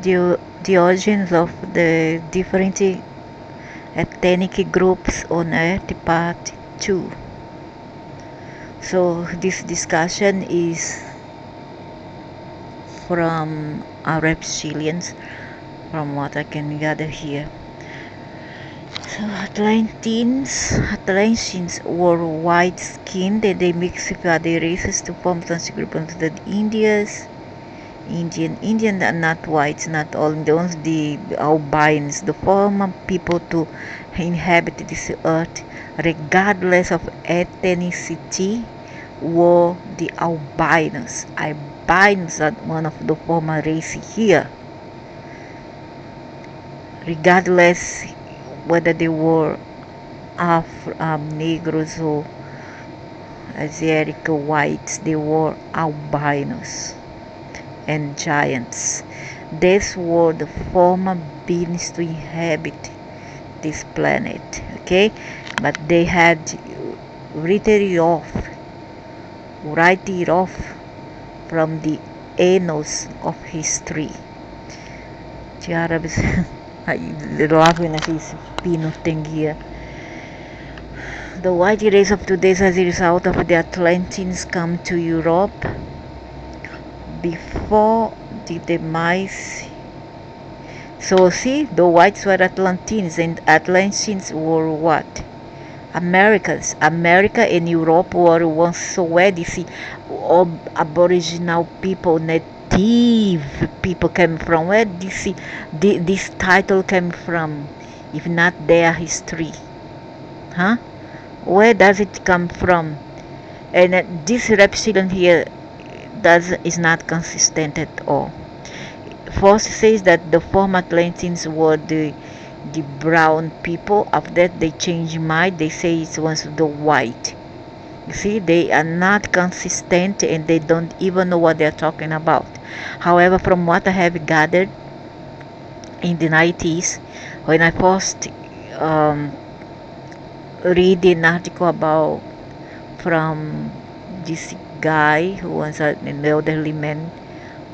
the origins of the different ethnic groups on Earth, Part 2. So this discussion is from reptilians, from what I can gather here. So Atlanteans were white-skinned and they mixed with other races to form such groups as the Indian are not whites, not all those, the albinos, the former people to inhabit this earth, regardless of ethnicity, were the albinos. Albinos are one of the former race here, regardless whether they were Negroes or Asiatic whites, they were albinos and giants. These were the former beings to inhabit this planet, okay? But they had written it off from the annals of history. The Arabs, laughing at this peanut thing here. The white race of today, as a result of the Atlanteans, come to Europe before the demise. So see, the whites were Atlanteans and Atlanteans were what? Americans. America and Europe were once so where this aboriginal people, native people came from. Where this title came from, if not their history? Huh? Where does it come from? And this reptilian here is not consistent at all. First says that the former Atlanteans were the brown people. After that they change mind, they say it was the white. You see, they are not consistent and they don't even know what they're talking about. However, from what I have gathered in the 90s, when I first read an article about from this guy who was an elderly man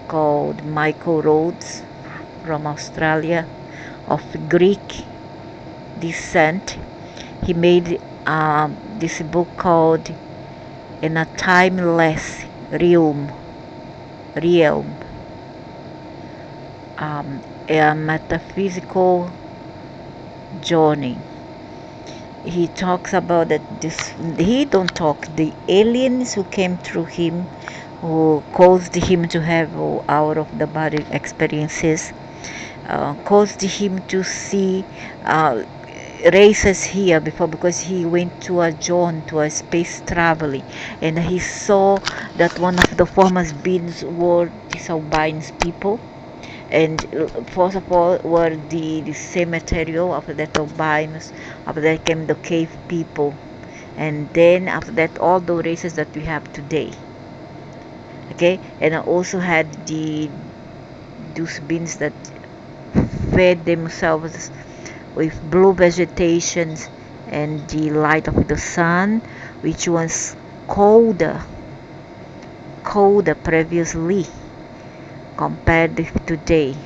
called Michael Rhodes from Australia, of Greek descent. He made this book called In a Timeless Realm, a metaphysical journey. He talks about that the aliens who came through him, who caused him to have out of the body experiences, caused him to see races here before, because he went to a space traveling, and he saw that one of the foremost beings were these albines people. And first of all were the same material. After that albinos, after that came the cave people, and then after that all the races that we have today, okay? And I also had those beings that fed themselves with blue vegetation and the light of the sun, which was colder previously compared with today.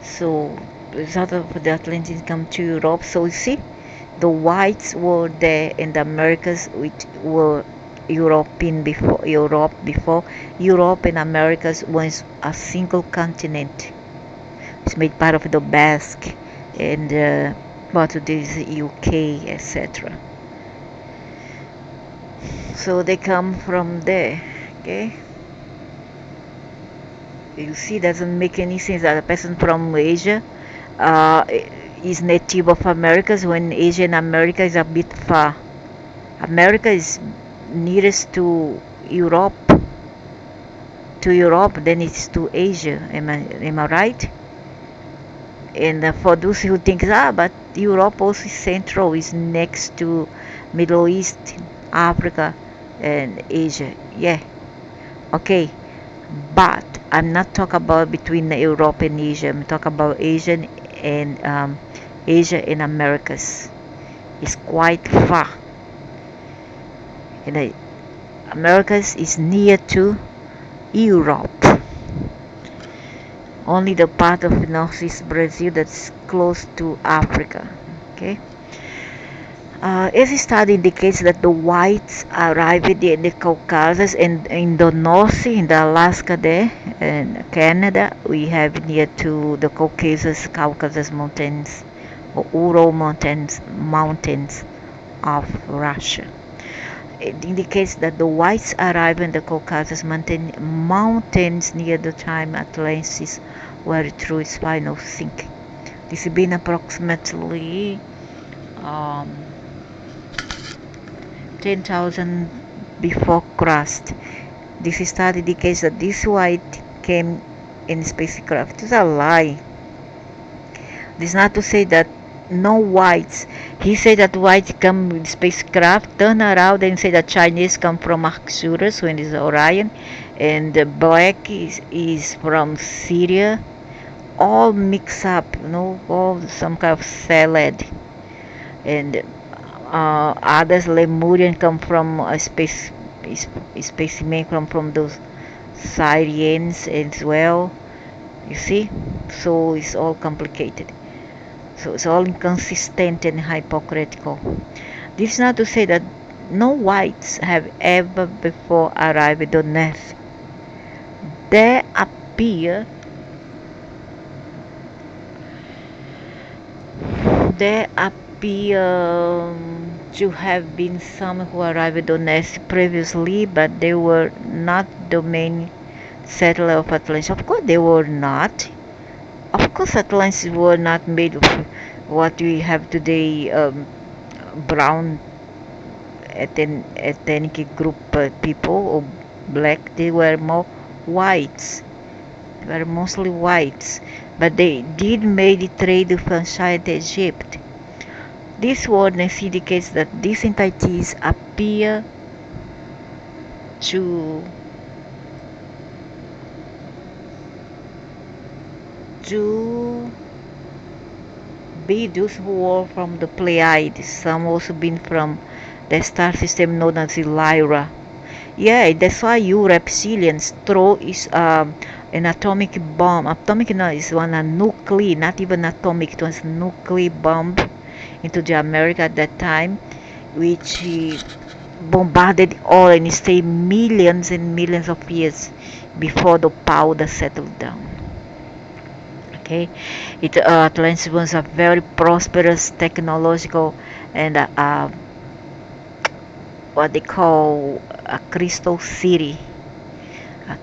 So the result of the Atlanteans come to Europe. So you see, the whites were there in the Americas, which were Europe before. Europe and Americas was a single continent. It's made part of the Basque and part of this UK, etc. So they come from there, okay? You see, doesn't make any sense that a person from Asia is native of Americas when Asia and America is a bit far. America is nearest to Europe, then it's to Asia. Am I right? And for those who think, but Europe also is central, is next to Middle East, Africa, and Asia. Yeah, okay. But I'm not talking about between Europe and Asia. I'm talking about Asia and Americas. It's quite far. And Americas is near to Europe. only the part of northeast Brazil that's close to Africa. Okay. Esse study indicates that the whites arrived in the Caucasus and in the North, in the Alaska there, and Canada. We have near to the Caucasus Mountains, or Ural Mountains of Russia. It indicates that the whites arrived in the Caucasus mountains near the time Atlantis were through its final sink. This has been approximately um, 10,000 before Christ. This study indicates that this white came in spacecraft. It is a lie. This is not to say that no whites. He said that whites come with spacecraft, turn around and say that Chinese come from Arcturus when it's Orion, and the black is from Syria. All mixed up, all some kind of salad. And others Lemurian come from a specimen come from those Syrians as well. You see, so it's all complicated. So it's all inconsistent and hypocritical. This is not to say that no whites have ever before arrived on Earth. There appear to have been some who arrived on Earth previously, but they were not the main settler of Atlantis. Of course, they were not. Of course, Atlantis were not made of what we have today, brown ethnic group people or black. They were more whites. They were mostly whites, but they did made trade with ancient Egypt. This wordness indicates that these entities appear to be those who were from the Pleiades. Some also been from the star system known as Lyra. Yeah, that's why you reptilians throw is an atomic bomb. Atomic no, is one a nuclear, not even atomic. It was a nuclear bomb into the America at that time, which bombarded all and stayed millions and millions of years before the powder settled down. Okay, Atlantis was a very prosperous technological and what they call a crystal city, a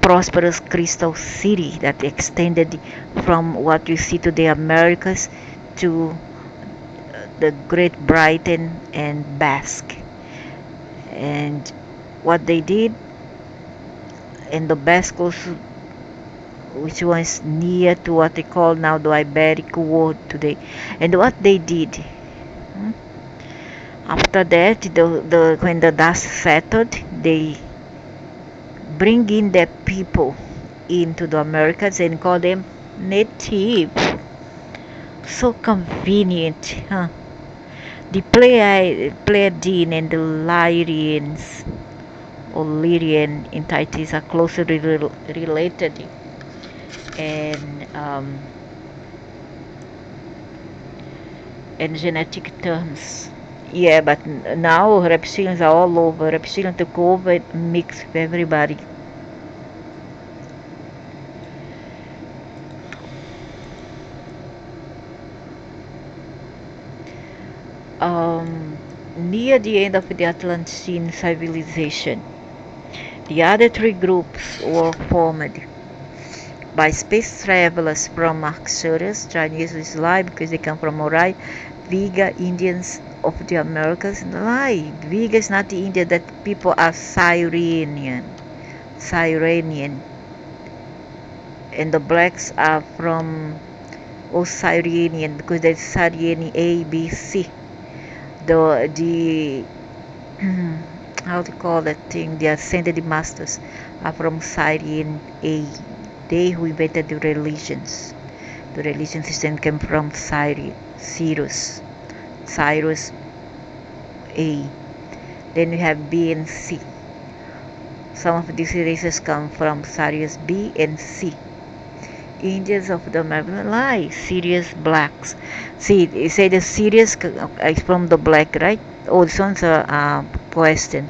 prosperous crystal city that extended from what you see to the Americas to the Great Britain and Basque. And what they did in the Basque also, which was near to what they call now the Iberic world today, and what they did after that, when the dust settled, they bring in their people into the Americas and call them native. So convenient, huh? The Pleiadian and the Lyrians or Lyrian entities are closely related and in genetic terms. Yeah, but now reptilians are all over. Reptilians took over and mixed with everybody. Near the end of the Atlantean civilization, the other three groups were formed by space travelers from Arcturus, Chinese is lie because they come from Orion, Vega, Indians of the Americas. Lie, Vega is not the India, that people are Cyrenian. And the blacks are from Osirian because there's Sirian A, B, C. The how to call that thing? The ascended masters are from Syrian A. They who invented the religions. The religion system came from Cyrus A. Then we have B and C. Some of these races come from Sirius B and C. Indians of the American lie, Sirius blacks. See, you say the Sirius is from the black, right? Oh, this one's a question.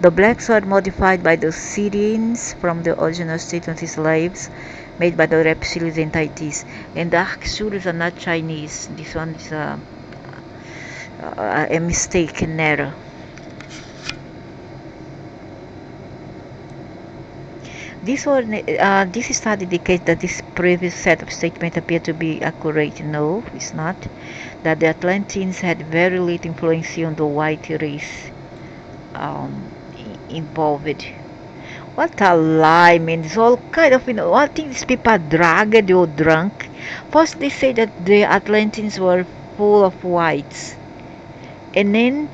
The blacks were modified by the Syrians from the original state of slaves made by the reptilians and Taitis. And the Aksuris are not Chinese. This one is a mistake, an error. This study indicates that this previous set of statements appear to be accurate. No, it's not. That the Atlanteans had very little influence on the white race involved. What a lie, man. It's all kind of, I think these people are drugged or drunk. First, they say that the Atlanteans were full of whites. And then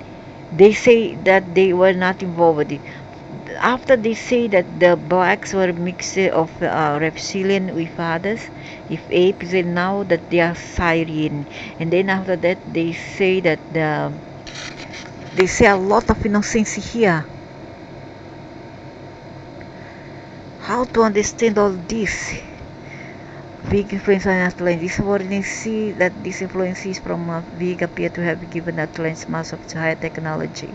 they say that they were not involved. After they say that the blacks were a mixture of reptilian with others, with apes, and now that they are Syrian. And then after that, they say that they say a lot of innocence here. How to understand all this? Big influence on Atlantis. We see that these influences from Big appear to have given Atlantis much of higher technology.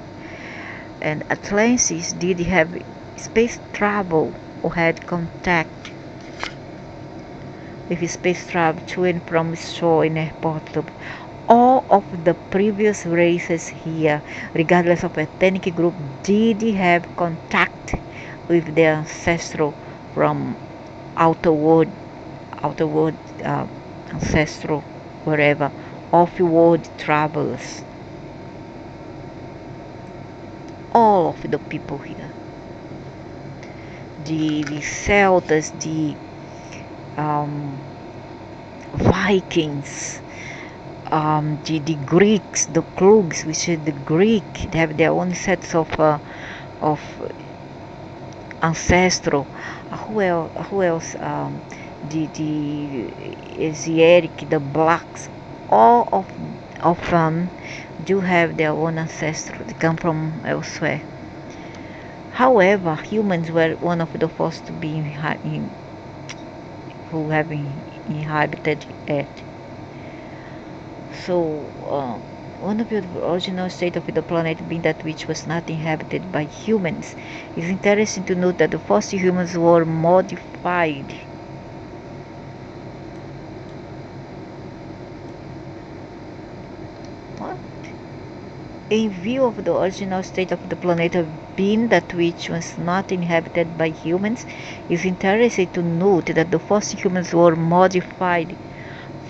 And Atlantis did have space travel or had contact with space travel to and from shore in a portal. All of the previous races here, regardless of ethnic group, did have contact with their ancestral from outer world ancestral wherever, off-world travelers. All of the people here, the Celts, the Vikings, the Greeks, the Klugs, which is the Greek, they have their own sets of ancestral. Who else? The Asiatic, the blacks, all of them do have their own ancestors. They come from elsewhere. However, humans were one of the first to be who have inhabited Earth. So, one of the original state of the planet being that which was not inhabited by humans. It's interesting to note that the first humans were modified. What? In view of the original state of the planet being that which was not inhabited by humans, it's interesting to note that the first humans were modified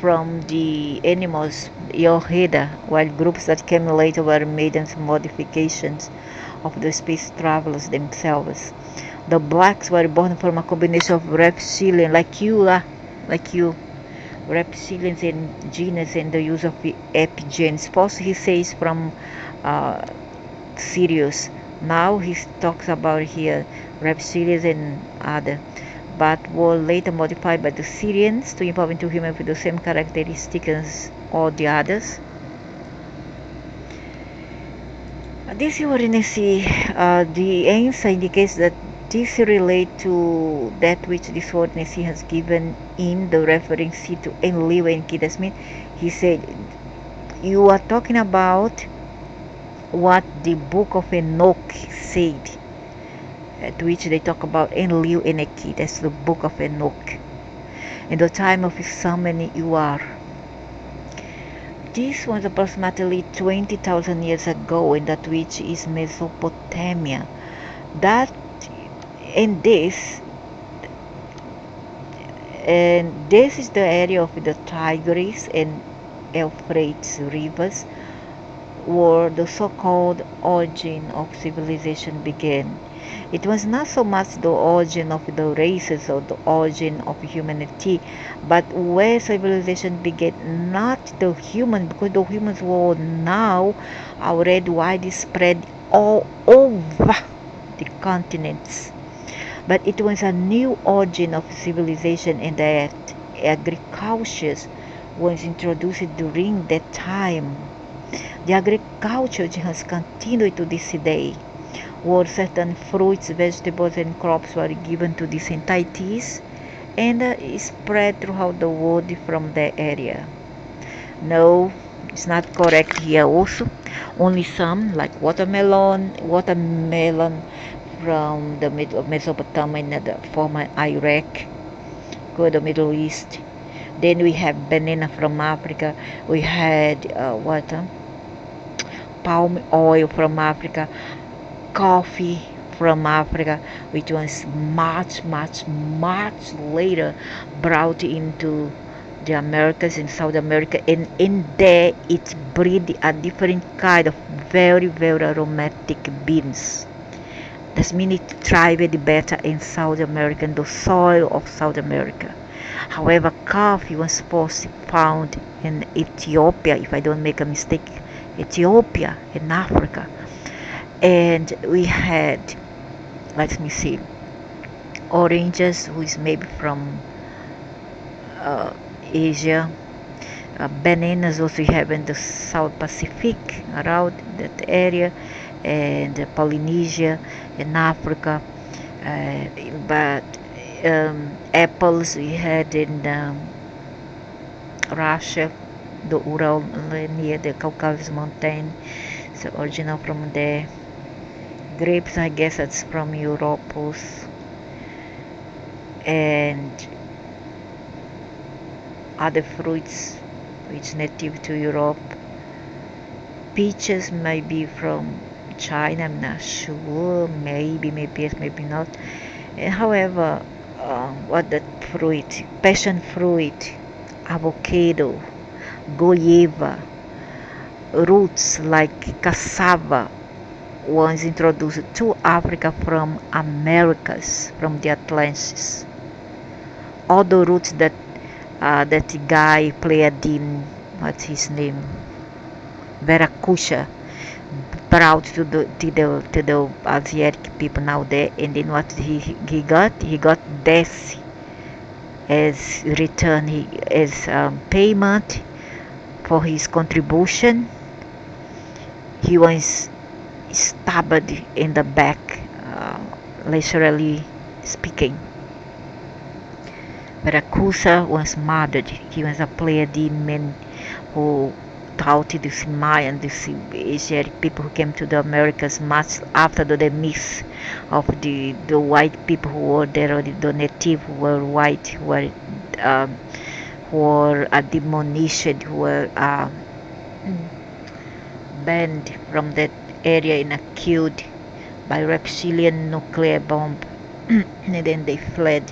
from the animals Eoheda, while groups that came later were made into modifications of the space travelers themselves. The blacks were born from a combination of reptilian, like you, reptilians and genus and the use of epigenes. First he says from Sirius. Now he talks about here reptilians and other, but were later modified by the Syrians to evolve into humans with the same characteristics as all the others. This you already see, the answer indicates that this relates to that which this witness has given in the reference to Enlil and Kida Smith. He said, you are talking about what the book of Enoch said, to which they talk about Enlil and Eki. That's the book of Enoch. In the time of his son and you are. This was approximately 20,000 years ago, and that which is Mesopotamia. That and this is the area of the Tigris and Euphrates rivers, where the so-called origin of civilization began. It was not so much the origin of the races or the origin of humanity, but where civilization began, not the human, because the humans were now already widespread all over the continents. But it was a new origin of civilization, and that agriculture was introduced during that time. The agriculture has continued to this day, where certain fruits, vegetables, and crops were given to these entities, and spread throughout the world from that area. No, it's not correct here also. Only some, like watermelon from the middle of Mesopotamia and the former Iraq, go to the Middle East. Then we have banana from Africa. We had palm oil from Africa, coffee from Africa, which was much later brought into the Americas and South America, and in there it breed a different kind of very aromatic beans. That means it thrived better in South America, in the soil of South America. However, coffee was first found in Ethiopia, if I don't make a mistake, Ethiopia in Africa. And we had, let me see, oranges, who is maybe from uh, Asia. Bananas also we have in the South Pacific, around that area, and Polynesia in Africa. But apples we had in Russia, the Ural, near the Caucasus Mountain, so original from there. Grapes, I guess it's from Europe also. And other fruits which native to Europe. Peaches may be from China, I'm not sure. Maybe yes, maybe not. However, what the fruit? Passion fruit, avocado, guava, roots like cassava was introduced to Africa from Americas, from the Atlantis. All the roots that guy played in, what's his name, Verakusha, brought to the Asiatic people now there, and then what he got death as return, as payment for his contribution. He was stabbed in the back, literally speaking. Verakusha was murdered. He was a Pleiadian man who taught the Mayan, the Asiatic people who came to the Americas much after the demise of the white people who were there, or the native who were white, who were admonished, who were banned from that area and killed by reptilian nuclear bomb. And then they fled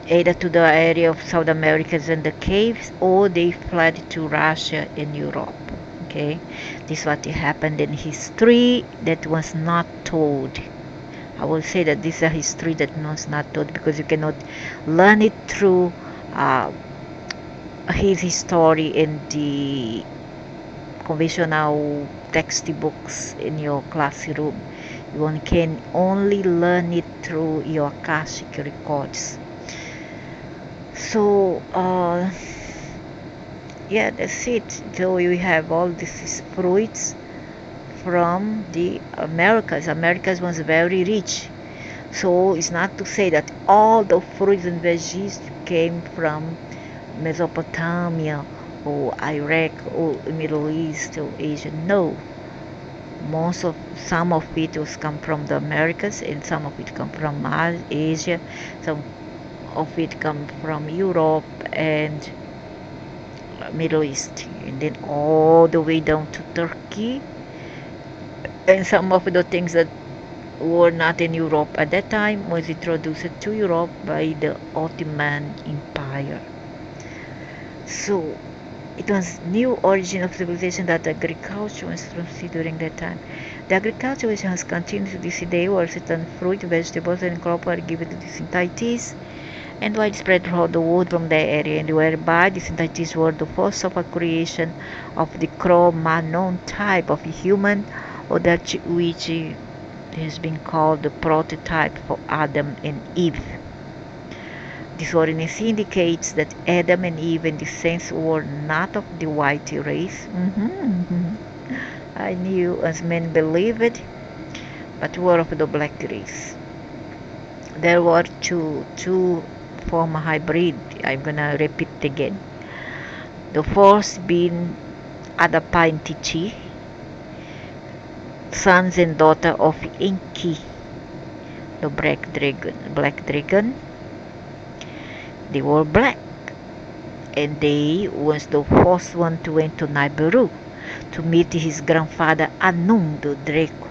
either to the area of South Americas and the caves, or they fled to Russia and Europe. Okay, this is what happened in history that was not told. I will say that this is a history that was not told, because you cannot learn it through his story in the conventional textbooks in your classroom. You can only learn it through your Akashic records. So yeah, that's it. So we have all these fruits from the Americas. Americas was very rich, so it's not to say that all the fruits and veggies came from Mesopotamia or Iraq or Middle East or Asia. No, some of it was come from the Americas, and some of it come from Asia. Some of it come from Europe and Middle East, and then all the way down to Turkey. And some of the things that were not in Europe at that time was introduced to Europe by the Ottoman Empire. So it was new origin of civilization that agriculture was considered during that time. The agriculture which has continued to this day, where certain fruit, vegetables, and crops are given to the entities and widespread throughout the world from that area, and whereby these entities were the first of a creation of the Cro-Magnon type of human, or that which has been called the prototype for Adam and Eve. This ordinance indicates that Adam and Eve in this sense were not of the white race. I knew, as men believe it, but were of the black race. There were two form a hybrid. I'm gonna repeat again. The first being Adapaintichi, sons and daughter of Enki, the black dragon. They were black, and they was the first one to went to Nibiru to meet his grandfather Anung the Draco.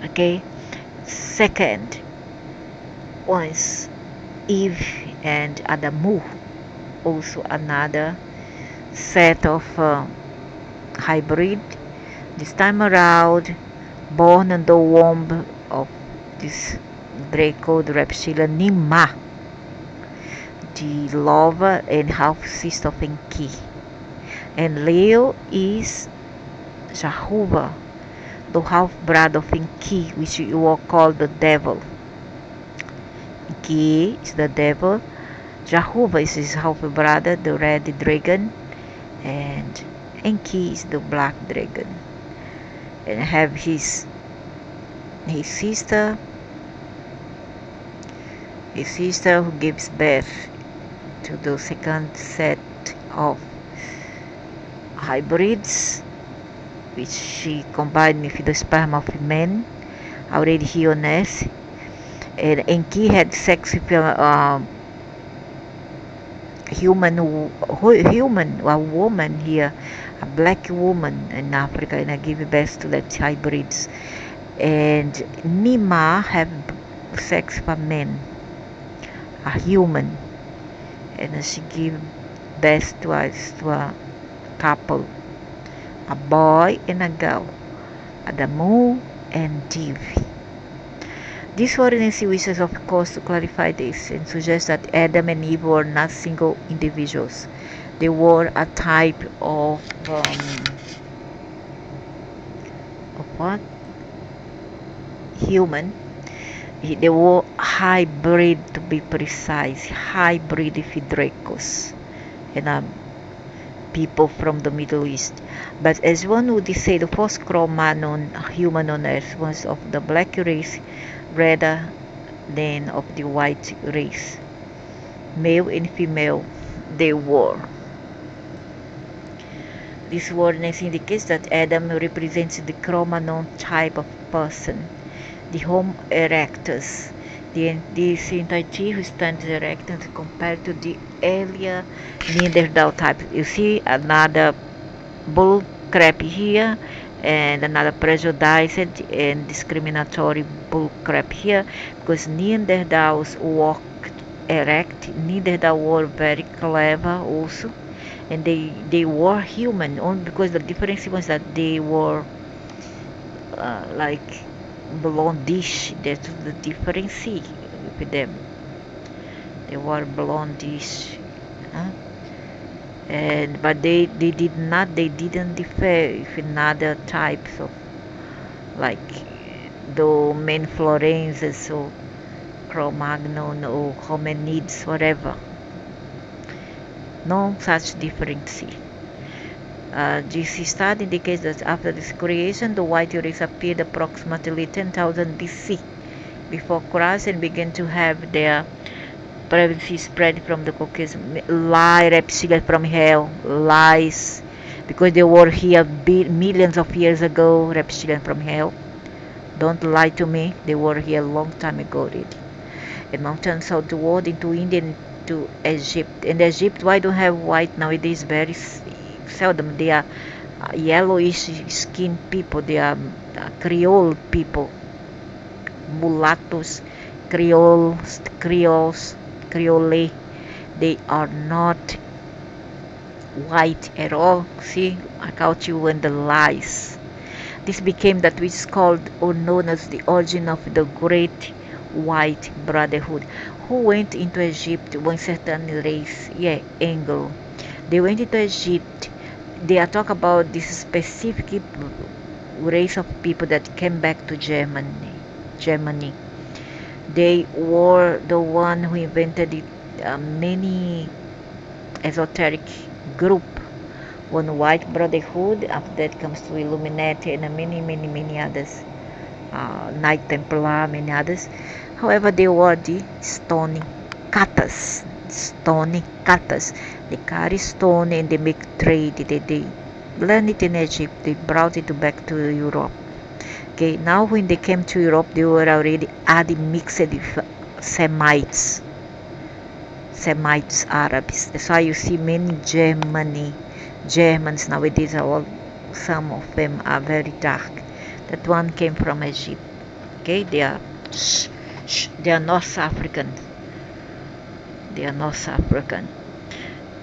Okay. Second was Eve and Adamu, also another set of hybrid. This time around, born in the womb of this Draco, the reptilian Nima, the lover and half sister of Enki. And Leo is Jehovah, the half brother of Enki, which you will call the devil. Enki is the devil. Jehovah is his half brother, the red dragon, and Enki is the black dragon. And have his sister who gives birth to the second set of hybrids, which she combined with the sperm of men already here on Earth. And Enki had sex with a woman here, a black woman in Africa, and I give birth to that hybrids. And Nima have sex with a man, a human, and she give birth to a couple, a boy and a girl, Adamu and Eve. This ordinance wishes, of course, to clarify this and suggest that Adam and Eve were not single individuals. They were a type of what? Human. They were hybrid, to be precise, hybrid with Dracos and people from the Middle East. But as one would say, the first Cro-Magnon human on Earth was of the black race rather than of the white race. Male and female they were. This wordness indicates that Adam represents the Cro-Magnon type of person, the Homo erectus, this entity who stands erect and compared to the earlier Neanderthal type. You see another bull crap here and another prejudiced and discriminatory bull crap here, because Neanderthals walked erect. Neanderthals were very clever also, and they were human, only because the difference was that they were like blondish. That's the difference with them. They were blondish, and but they didn't differ with other types of, like the main Florences or Cro-Magnon or hominids, whatever. No such difference. This study indicates that after this creation, the white race appeared approximately 10,000 BC before Christ and began to have their privacy spread from the Caucasus. Lie, reptilian from hell, lies, because they were here millions of years ago. Reptilian from hell, don't lie to me. They were here a long time ago already. And mountains southward into India and to Egypt. And Egypt, why don't have white nowadays? Very seldom. They are yellowish skinned people. They are Creole people, mulattoes, Creoles, Creole. They are not white at all. See, I caught you in the lies. This became that which is called or known as the origin of the Great White Brotherhood. Who went into Egypt? One certain race, Anglo. They went into Egypt. They are talking about this specific race of people that came back to Germany. They were the one who invented many esoteric group. One White Brotherhood. After that comes to Illuminati and many others. Knight Templar, many others. However, they were the stone cutters. stony cutters. They carry stone and they make trade. They learn it in Egypt. They brought it back to Europe. Okay, now when they came to Europe, they were already adding mixed with Semites, Arabs. That's why you see many Germans nowadays are all, some of them are very dark. That one came from Egypt. Okay, they are North African. They are North African,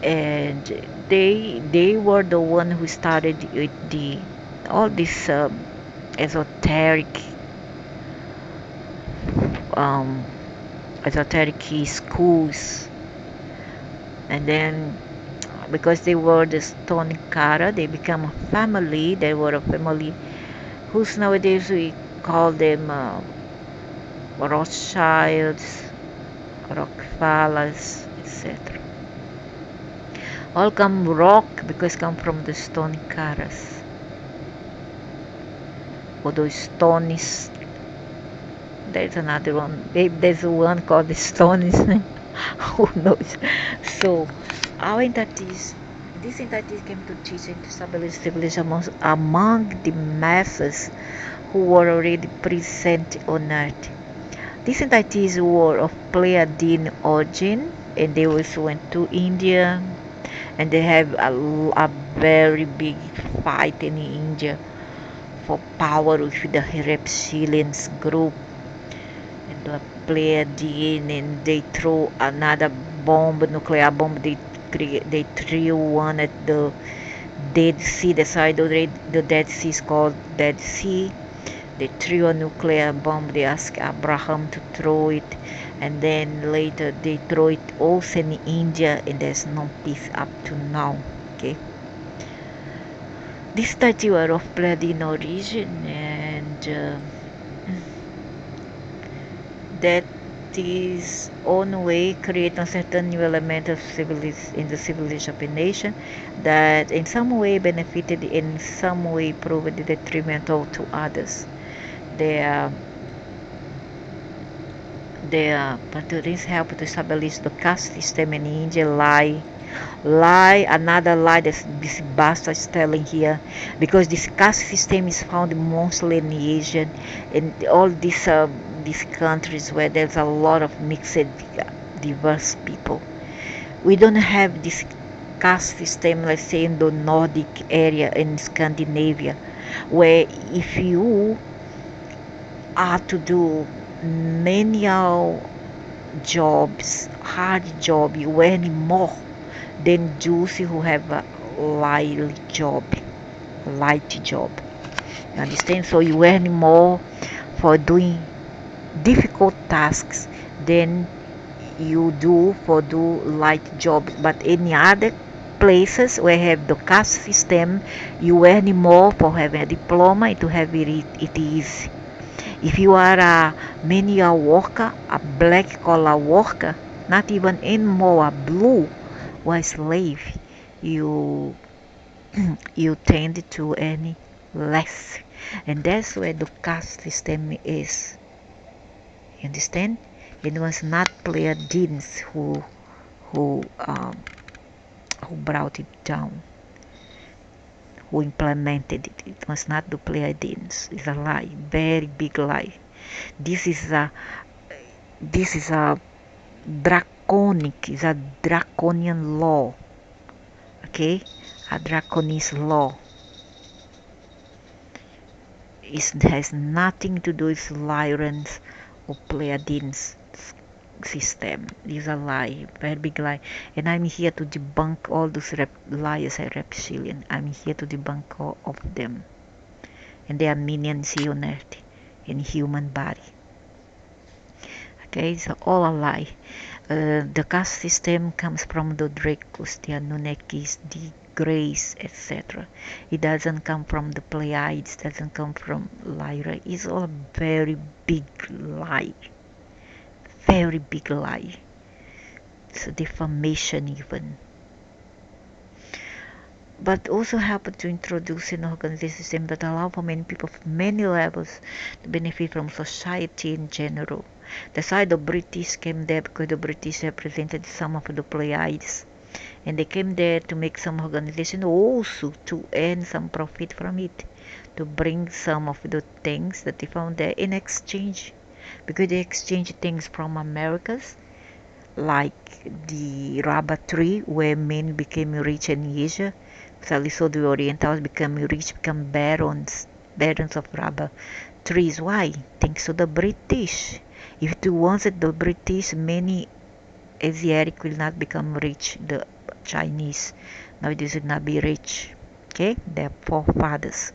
and they were the one who started with the all this esoteric um, esoteric schools, and then because they were the Stone Cara, they become a family. They were a family whose nowadays we call them Rothschilds, Rockefellers, etc. All come rock because come from the Stone Caras, or those Stonies. There's another one. Maybe there's one called the Stonies. Who knows? So our entities, these entities came to teach and to establish civilization among the masses who were already present on earth. These entities were of Pleiadian origin, and they also went to India, and they have a very big fight in India for power with the reptilians group and the Pleiadian, and they throw another bomb, nuclear bomb. They threw one at the Dead Sea. The side of the Dead Sea is called Dead Sea. They threw a nuclear bomb. They asked Abraham to throw it, and then later they throw it also in India, and there's no peace up to now. Okay. This statue are of Pleiadian origin, and that is own way create a certain new element of in the civilization of a nation that in some way benefited, in some way proved detrimental to others. Their Patriots helped to establish the caste system in India. Another lie that this bastard is telling here, because this caste system is found mostly in Asia, in all these countries where there's a lot of mixed, diverse people. We don't have this caste system, let's say in the Nordic area in Scandinavia, where if you are to do menial jobs, hard job, you earn more than Jews who have a light job. You understand? So you earn more for doing difficult tasks than you do for do light jobs. But any other places where have the caste system, you earn more for having a diploma to have it easy. If you are a manual worker, a black collar worker, not even anymore a blue or a slave, you you tend to earn less, and that's where the caste system is. You understand? It was not Pleiadians who um, who brought it down, who implemented it. It was not the Pleiadians. It's a lie, very big lie. This is a draconic, is a draconian law. Okay, a draconese law. It has nothing to do with Lyran's or Pleiadians system. It's a lie, very big lie. And I'm here to debunk all those liars and reptilian. I'm here to debunk all of them. And they are minions here on earth in human body. Okay, so all a lie. The caste system comes from the Dracos, the Anunnakis, the Greys, etc. It doesn't come from the Pleiades, doesn't come from Lyra. It's all a very big lie. Very big lie. It's a defamation even. but also helped to introduce an organization system that allow for many people from many levels to benefit from society in general. That's why the British came there, because the British represented some of the Pleiades, and they came there to make some organization also to earn some profit from it, to bring some of the things that they found there in exchange, because they exchanged things from Americas, like the rubber tree where men became rich in Asia. So the Orientals become rich, become barons of rubber trees. Why? Thanks to the British. If it wasn't the British, many Asiatic will not become rich. The Chinese nowadays would not be rich. Okay, their forefathers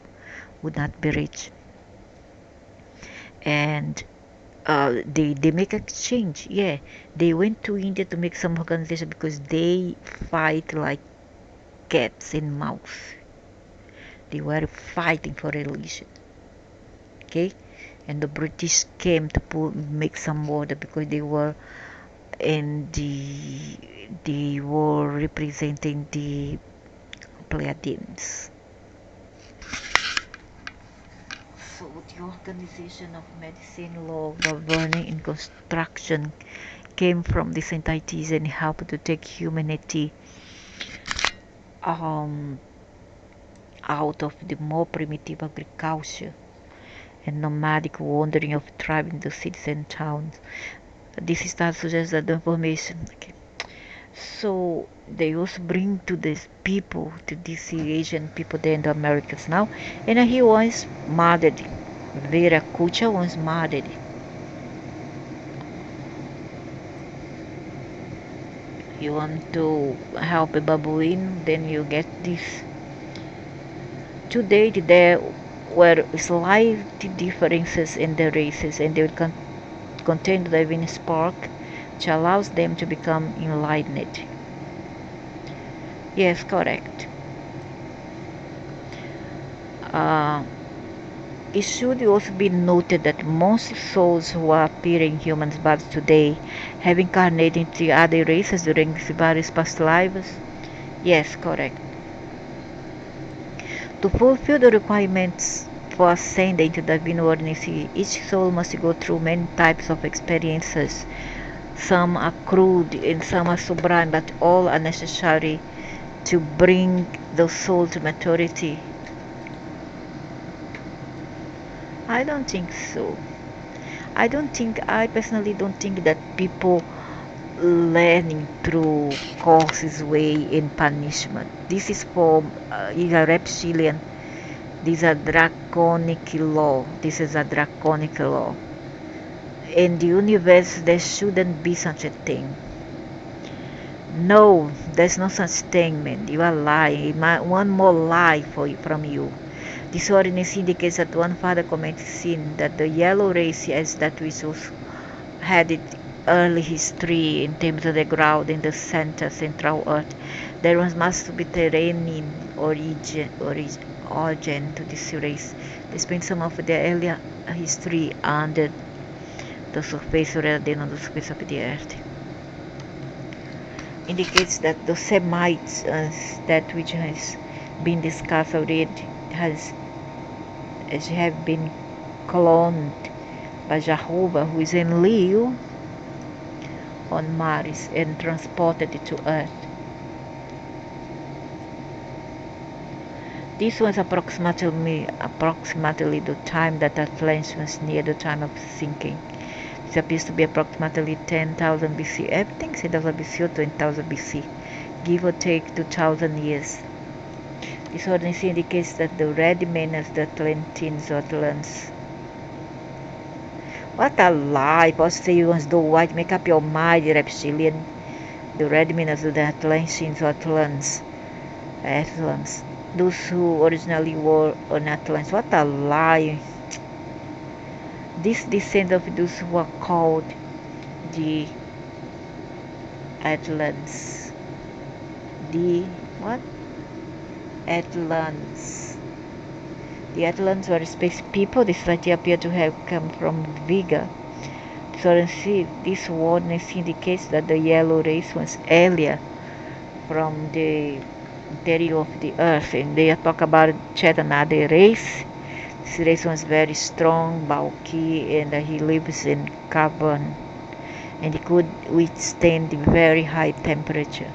would not be rich, and they make exchange. Yeah, they went to India to make some organization because they fight like cats and mouse. They were fighting for religion. Okay, and the British came to make some order because they were in they were representing the Pleiadians. So the organization of medicine, law, governing, and construction came from these entities and helped to take humanity um, out of the more primitive agriculture and nomadic wandering of tribes in the cities and towns. This study suggests that the information. Okay. So they also bring to these people, to these Asian people there in the Americas now, and he was murdered. Viracocha was murdered. You want to help a baboon, then you get this. Today there were slight differences in the races, and they would contain the divine spark, which allows them to become enlightened. Yes, correct. Uh, it should also be noted that most souls who appear in human bodies today have incarnated into other races during various past lives. Yes, correct. To fulfill the requirements for ascending to divine oneness, each soul must go through many types of experiences. Some are crude and some are sublime, but all are necessary to bring the soul to maturity. I don't think so. I personally don't think that people learning through courses way in punishment. This is for a reptilian. These are draconic law. This is a draconic law. In the universe, there shouldn't be such a thing. No, there's no such thing, man. You are lying. One more lie from you. This ordinance indicates that one father committed sin, that the yellow race is that which was had its early history in terms of the ground in the central earth. There was must be Terranean origin to this race. They spent some of their earlier history under the surface rather than on the surface of the earth. Indicates that the Semites, that which has been discussed already, has have been cloned by Jehovah, who is in Leo on Mars, and transported it to Earth. This was approximately the time that Atlantis was near the time of sinking. This appears to be approximately 10,000 BC. Everything said 1000 BC or 20,000 BC, give or take 2,000 years. This ordinance indicates that the red men as the Atlanteans or Atlants. What a lie! Posso say you once do white, make up your mind, reptilian. The red men as the Atlanteans or Atlants. Those who originally were on Atlantis. What a lie! This descent of those who are called the Atlants. The what? Atlants. The Atlants were space people. This society appear to have come from Vega. So this wordness indicates that the yellow race was earlier from the interior of the earth, and they talk about yet another race. This race was very strong, bulky, and he lives in cavern, and he could withstand the very high temperature.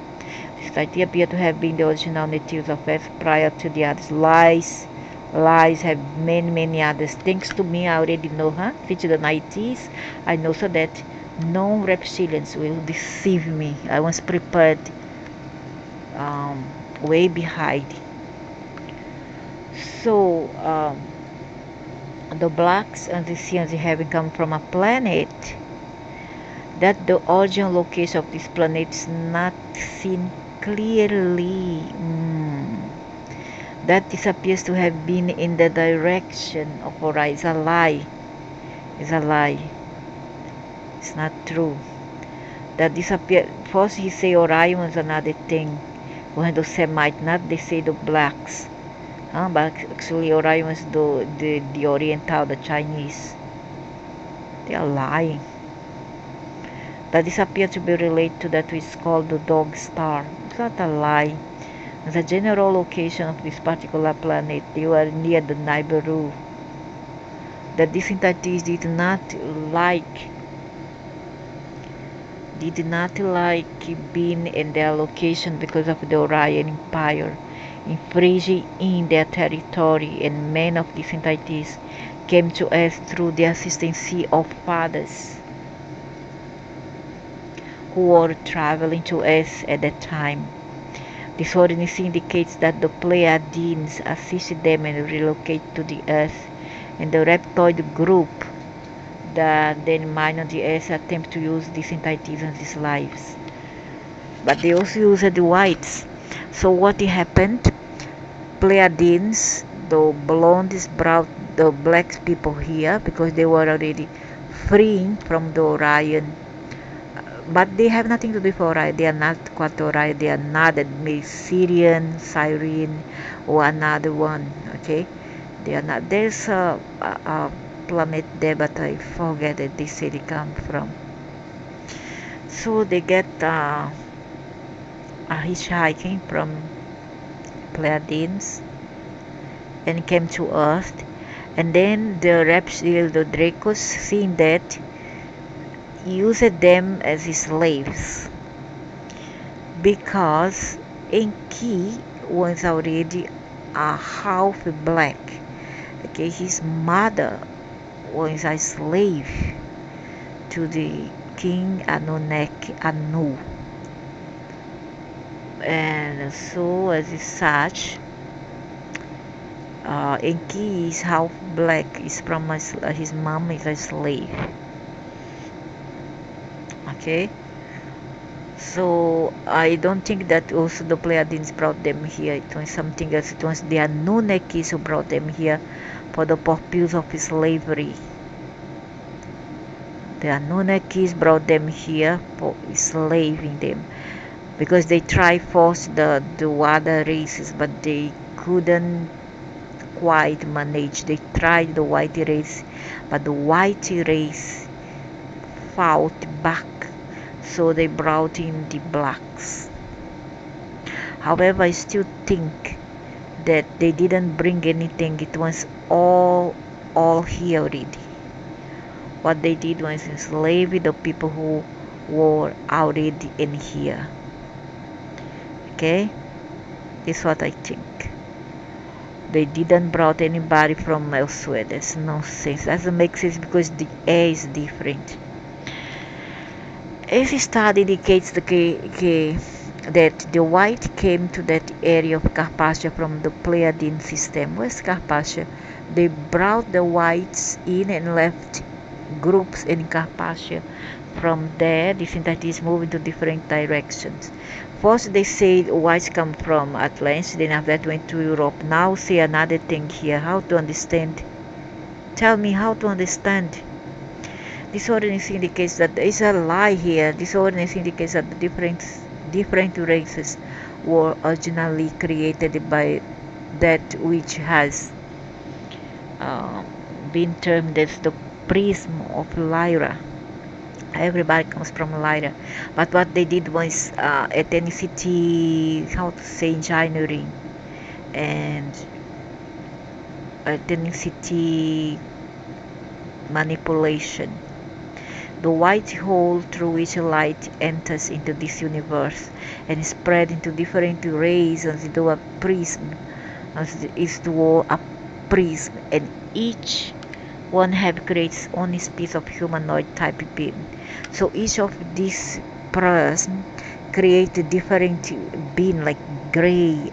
This idea appear to have been the original natives of Earth prior to the others. Lies have many others. Thanks to me, I already know, Feature the 90s. I know so that no reptilians will deceive me. I was prepared way behind. So the blacks and the Sians have come from a planet that the origin location of this planet is not seen clearly. That this appears to have been in the direction of Orion. It's a lie. It's a lie. It's not true. That disappear. First he say Orion was another thing. When the Semite, not they say the blacks. But actually Orion was the Oriental, the Chinese. They are lying. That this appears to be related to that which is called the dog star. It's not a lie. The general location of this particular planet, they were near the Nibiru. That these entities did not like being in their location because of the Orion Empire infringing in their territory, and many of these entities came to us through the assistance of fathers who were traveling to us at that time. This ordinance indicates that the Pleiadians assisted them and relocated to the earth, and the reptoid group that then mine on the earth attempt to use these entities in these lives. But they also used the whites. So what happened? Pleiadians, the blondes brought the black people here because they were already freeing from the Orion. But they have nothing to do with Orion. They are not quite Orion. They are not Syrian, Syrian, or another one. Okay, they are not. There's a planet there, but I forget that this city come from. So they get a hitchhiking from Pleiadians and came to Earth, and then the reptile, the Dracos, seeing that, used them as slaves because Enki was already a half black. Okay, his mother was a slave to the king Anu, and so as such, Enki is half black. Is from his mom is a slave. Okay, so I don't think that also the Pleiadians brought them here. It was something else. It was the Anunnakis who brought them here for the purpose of slavery. The Anunnakis brought them here for enslaving them because they tried force the other races, but they couldn't quite manage. They tried the white race, but the white race fought back, so they brought in the blacks. However, I still think that they didn't bring anything. It was all here already. What they did was enslave the people who were already in here. Okay, this is what I think. They didn't brought anybody from elsewhere. That's nonsense. Doesn't make sense because the air is different. As study indicates that the white came to that area of Carpathia from the Pleiadian system. Where's Carpathia? They brought the whites in and left groups in Carpathia. From there, these entities moved into different directions. First, they said whites come from Atlantis, then after that went to Europe. Now, say another thing here. How to understand? Tell me how to understand. This ordinance indicates that there is a lie here. This ordinance indicates that the different races were originally created by that which has been termed as the prism of Lyra. Everybody comes from Lyra. But what they did was ethnicity, how to say, engineering and ethnicity manipulation. The white hole through which light enters into this universe and spread into different rays as though a prism, as is though a prism, and each one have creates own piece of humanoid type being. So each of these prism create a different being like gray,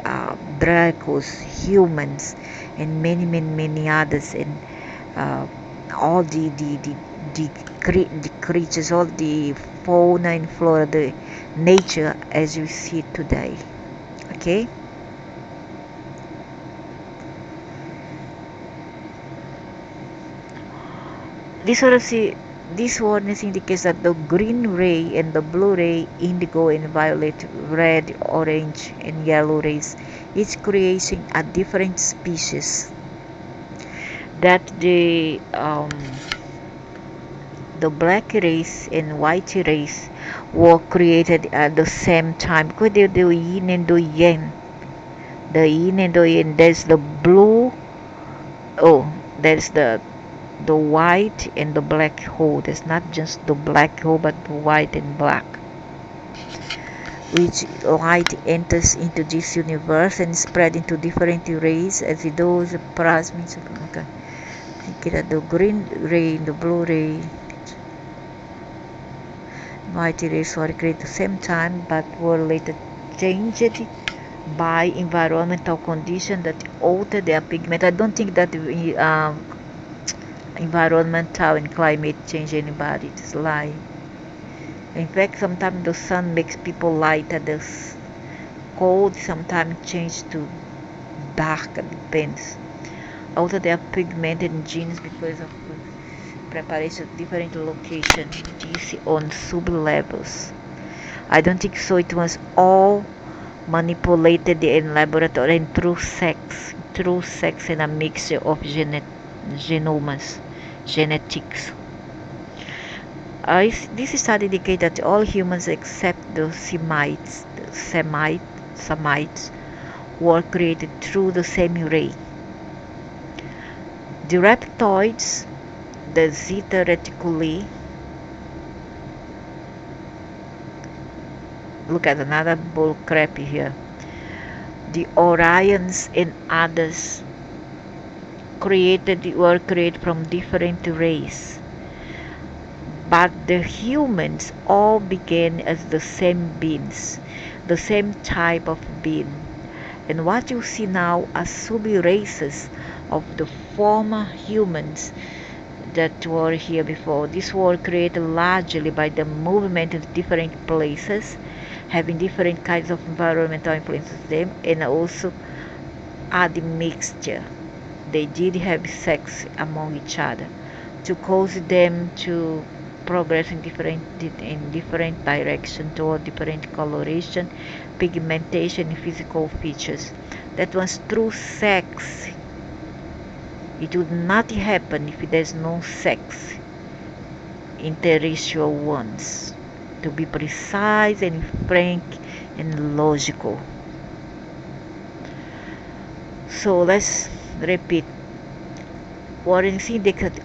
dracos, humans, and many others, and uh, all the creatures, all the fauna and flora, the nature as you see it today. Okay. This sort of see this warnings indicates that the green ray and the blue ray, indigo and violet, red, orange, and yellow rays, each creating a different species. That the black race and white race were created at the same time because they're the yin and the yang. The yin and the yang. There's the blue. Oh, there's the white and the black hole. There's not just the black hole, but the white and black. Which light enters into this universe and spread into different rays as it does plasmids. Okay. Think that the green ray and the blue ray, white rays were created at the same time, but were later changed by environmental conditions that alter their pigment. I don't think that environmental and climate change anybody. It's a lie. In fact, sometimes the sun makes people lighter. The cold sometimes change to dark. It depends. Also, they are pigmented genes because of preparation of different locations on sub levels. I don't think so. It was all manipulated in laboratory and through sex and a mixture of genomes, genetics. This study indicates that all humans except the Semites were created through the same ray. The reptoids, the Zeta Reticuli, look at another bull crap here. The Orions and others were created from different races. But the humans all began as the same beings, the same type of being. And what you see now are sub-races of the former humans that were here before. These were created largely by the movement of different places, having different kinds of environmental influences them, and also admixture. They did have sex among each other to cause them to progress in different direction toward different coloration, pigmentation, and physical features. That was through sex. It would not happen if there's no sex, interracial ones. To be precise and frank and logical. So let's repeat. Warren indicated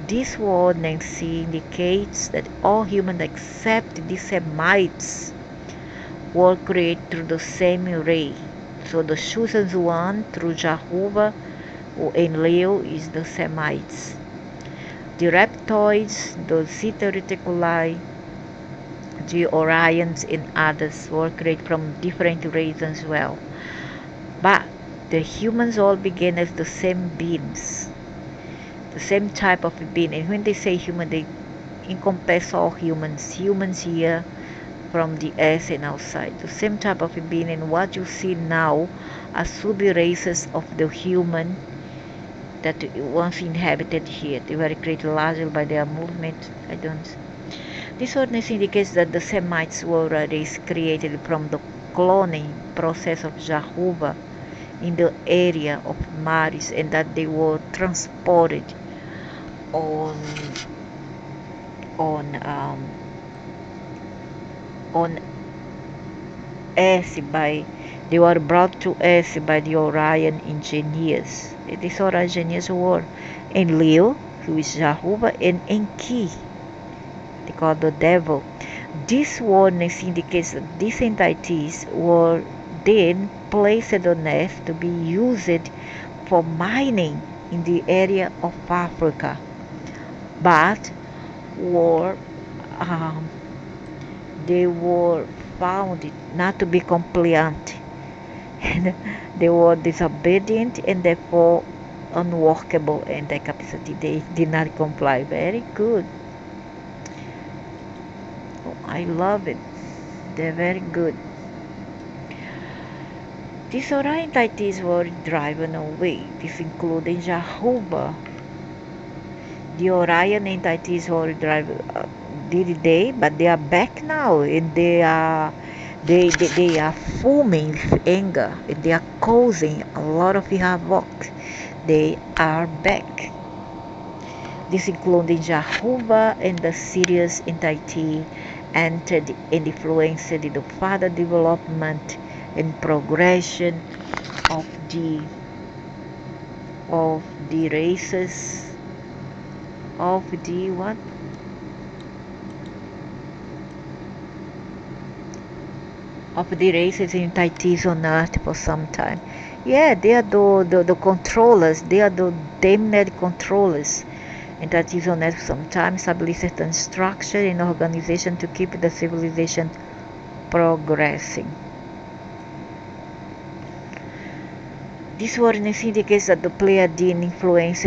this warning indicates that all humans except the Semites were created through the same ray. So the chosen one through Jehovah and Leo is the Semites. The reptoids, the Zeta Reticuli, the Orions and others were created from different races as well. But the humans all began as the same beings, the same type of being. And when they say human, they encompass all humans here from the earth and outside. The same type of being. And what you see now are sub-races of the human that once inhabited here. They were created largely by their movement. This ordinance indicates that the Semites were a race created from the cloning process of Jehovah in the area of Maris, and that they were transported on on on Earth by they were brought to Earth by the Orion engineers. These Orion engineers were Enlil, who is Jehovah, and Enki, they call the devil. This warning indicates that these entities were then placed on Earth to be used for mining in the area of Africa, but were um, they were found not to be compliant, and they were disobedient and therefore unworkable in their capacity. They did not comply. Very good. Oh, I love it. They're very good. These Orion entities were driven away. This including Jehovah. The Orion entities were driven. Did they? But they are back now, and they are foaming with anger. They are causing a lot of havoc. They are back. This including Jehovah and the Sirius entity entered and influenced the further development and progression of the of the races of the what of the races and entities on earth for some time. Yeah, they are the controllers. They are the damned controllers. Entities on earth sometimes establish certain structure and organization to keep the civilization progressing. This warning indicates that the Pleiadian influence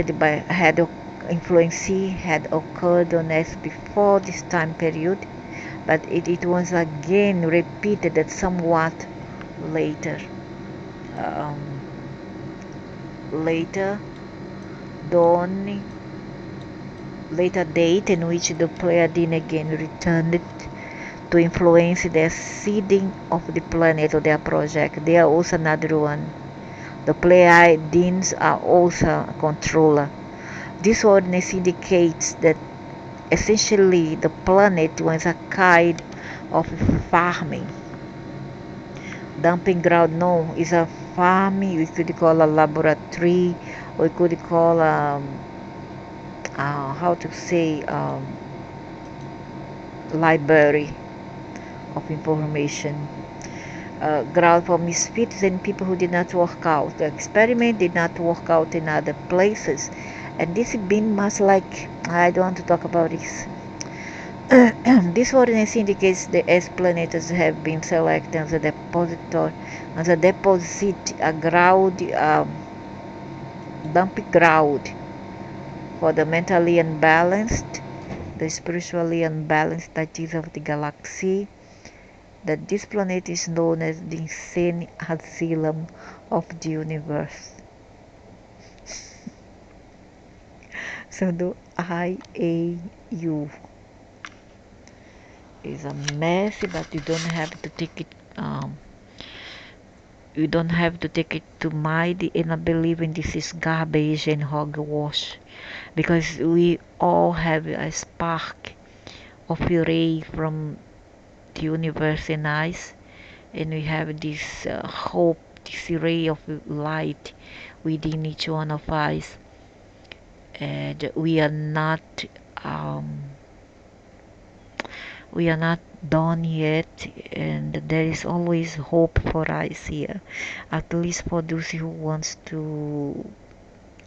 had occurred on Earth before this time period, but it was again repeated at somewhat later um, later dawn later date in which the Pleiadian again returned to influence the seeding of the planet or their project. They are also another one. The Pleiadians are also a controller. This ordinance indicates that essentially the planet was a kind of farming. Dumping ground, no, is a farming. We could call a laboratory. We could call how to say library of information. Ground for misfits and people who did not work out. The experiment did not work out in other places, and this has been much like I don't want to talk about this. This ordinance indicates the S planets have been selected as a depositor, as a deposit, a ground, dumping ground for the mentally unbalanced, the spiritually unbalanced entities of the galaxy. That this planet is known as the insane asylum of the universe. So the IAU is a mess, but you don't have to take it. You don't have to take it to mind and not believe in this is garbage and hogwash, because we all have a spark of a ray from the universe in us, and we have this hope, this ray of light within each one of us, and um, we are not done yet, and there is always hope for us here, at least for those who wants to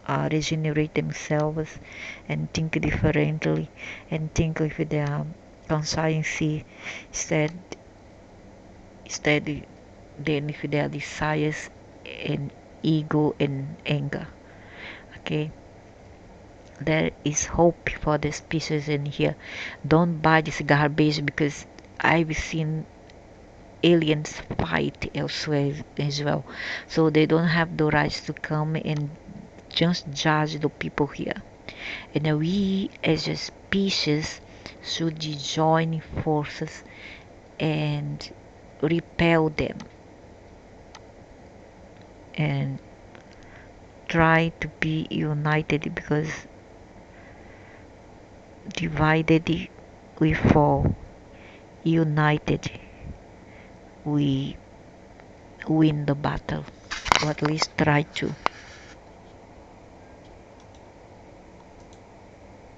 regenerate themselves and think differently and think with their conscience instead instead than with their desires and ego and anger. Okay, there is hope for the species in here. Don't buy this garbage, because I've seen aliens fight elsewhere as well, so they don't have the rights to come and just judge the people here. And we as a species should join forces and repel them and try to be united, because divided we fall. United, we win the battle, or at least try to.